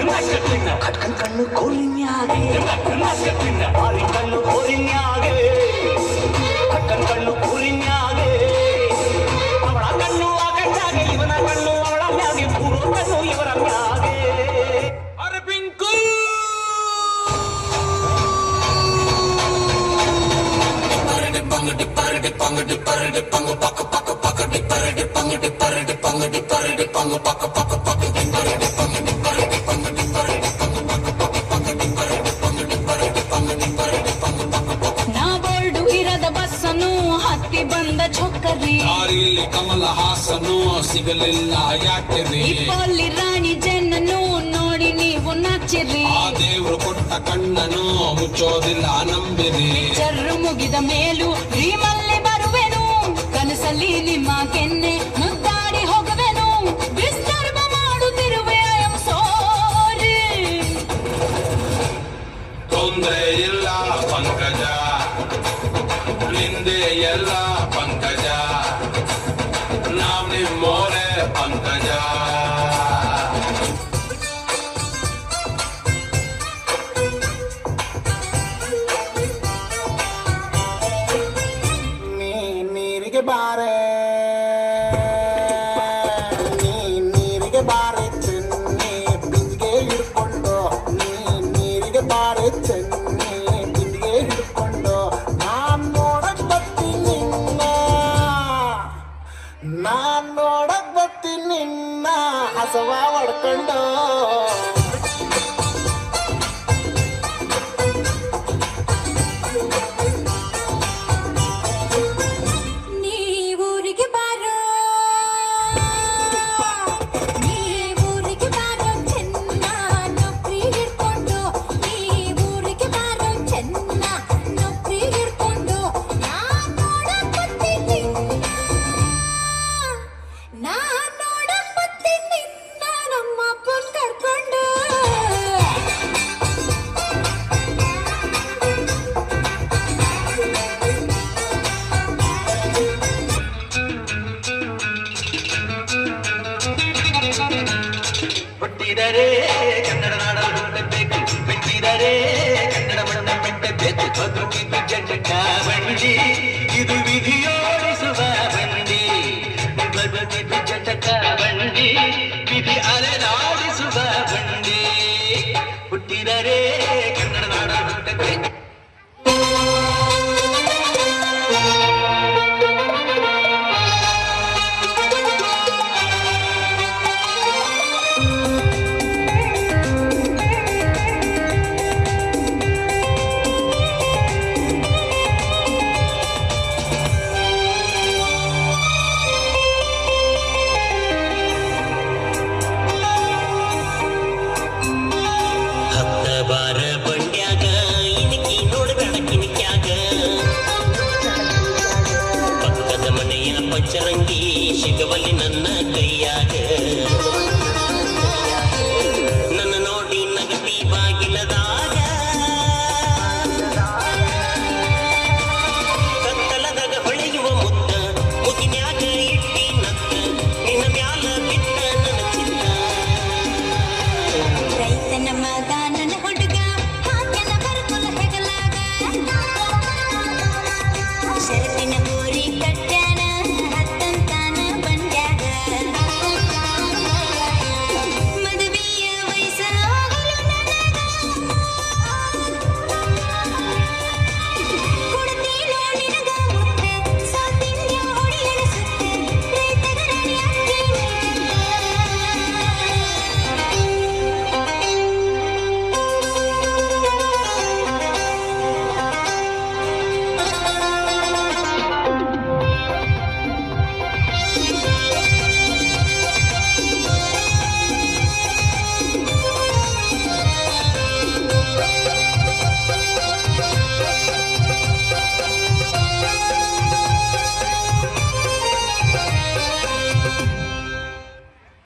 ಕಟ್ಕನ್ ಕಣ್ಣು ಕೋಲಿನ್ಯಾಗೆ ಬಾರಿ ಕಣ್ಣು ಕೋಲಿನ್ಯಾಗೆ ಕಟ್ಕನ್ ಕಣ್ಣು ಕೋಲಿನ್ಯಾಗೆ ಅವಳ ಕಣ್ಣು ಆ ಕಣ್ಣಾಗೆ ಇವನ ಕಣ್ಣು ಅವಳ ಮ್ಯಾಗೆ ಪೂರ್ವ ಕಣ್ಣು ಇವರ ಮ್ಯಾಗೆ ಅರೆ ಪಿಂಕು ಪರಡಿ ಪಂಗ ಪಕ್ಕ ಪಕ್ಕ ಪಕ್ಕಡಿ ಪರಡಿ ಪಂಗಡಿ ಪರಡಿ ಪಂಗಡಿ ಪರಡಿ ಪಂಗ ಪಕ್ಕ ಪಕ್ಕ ಪಕ್ಕಡಿ ಪರಡಿ ಪಂಗಡಿ ಪರಡಿ ಪಂಗಡಿ ಪರಡಿ ಪಂಗ ಪಕ್ಕ ಪಕ್ಕ ಪಕ್ಕಡಿ ಪರಡಿ ಪಂಗಡಿ ಪರಡಿ ಪಂಗಡಿ ಪರಡಿ ಪಂಗ ಪಕ್ಕ ನಾ ಬೋರ್ಡು ಇರದ ಬಸ್ಸನು ಹತ್ತಿ ಬಂದ ಚೊಕ್ಕರಿ ದಾರಿಲಿ ಕಮಲ ಹಾಸನು ಸಿಗಲಿಲ್ಲ ಯಾಕೆರಿ ಇಪ್ಪಲ್ಲಿ ರಾಣಿ ಜನ್ನನು ನೋಡಿ ನೀವು ನಾಚಿರಿ ಆ ದೇವ್ರು ಕೊಟ್ಟ ಕಣ್ಣನು ಮುಚ್ಚೋದಿಲ್ಲ ನಂಬಿರಿ ಚರ್ರು ಮುಗಿದ ಮೇಲೂ ರೀಮಲ್ಲಿ ಬರುವೆನು ಕನಸಲ್ಲಿ ನಿಮ್ಮ ಕೆನ್ನೆ ಮುದ್ದಾಡಿ ಹೋಗುವೆನು ವಿಸ್ತರ್ಭ ಮಾಡುತ್ತಿರುವೆ ಐ ಆಮ್ ಸಾರಿ ತೊಂದ್ರೆ ಇಲ್ಲ ಪಂಕಜ ನಿಂದೆ ಎಲ್ಲ ಪಂಕಜ ನಾವ್ ನಿಮ್ಮೋರೆ ಪಂಕಜ ನೀರಿಗೆ ಬಾರೆ ನೀರಿಗೆ ಬಾರೆ ಚೆನ್ನಿ ಬಿಂದಿಗೆ ಹಿಡ್ಕೊಂಡು ನೀರಿಗೆ ಬಾರೆ ಚೆನ್ನಿ ಬಿಂದಿಗೆ ಹಿಡ್ಕೊಂಡು ನಾನ್ ನೋಡಕ್ ಬರ್ತೀನಿ ನಿನ್ನ ಹಸವ ಹೊಡ್ಕೊಂಡು ಹುಟ್ಟಿದರೆ ಕನ್ನಡ ನಾಡಲು ಹುಟ್ಟಬೇಕು ಬಿಟ್ಟಿದರೆ ಕನ್ನಡ ಮಣ್ಣ ಮೆಟ್ಟಬೇಕು ಬದುಕಿದು ಜಂಡ ಬಂಡಿ ಇದು ವಿಧಿಯೋಡಿಸುವ ಬಂಡಿ ಬದುಕಿದು ಜಟಕ ಬಂಡಿ ವಿಧಿ ಅಲೆದಾಡಿಸುವ ಬಂಡಿ ಹುಟ್ಟಿದರೆ ಕನ್ನಡ ನಾಡಲು ಹುಟ್ಟಬೇಕು ಬಾರ ಬಂಡ್ಯಾಗ ಇಣಕಿ ನೋಡ್ಬೇಡ ಕಿಣಿಕ್ಯಾಗ ಪಕ್ಕದ ಮನೆಯ ಪಚ್ಚರಂಗಿ ಸಿಗವಲ್ಲಿ ನನ್ನ ಕೈಯಾಗ ನನ್ನ ನೋಡಿ ನಗತಿ ಬಾಗಿಲದಾಗ ಕತ್ತಲದಾಗ ಹೊಳೆಯುವ ಮುತ್ತ ಮುಗಿನ್ಯಾಗ ಇಟ್ಟಿ ನತ್ತ ನಿನ್ನ ಮ್ಯಾಲ ಬಿಟ್ಟ ನನ್ನ ಚಿತ್ತ ರೈತನ ಮಗನ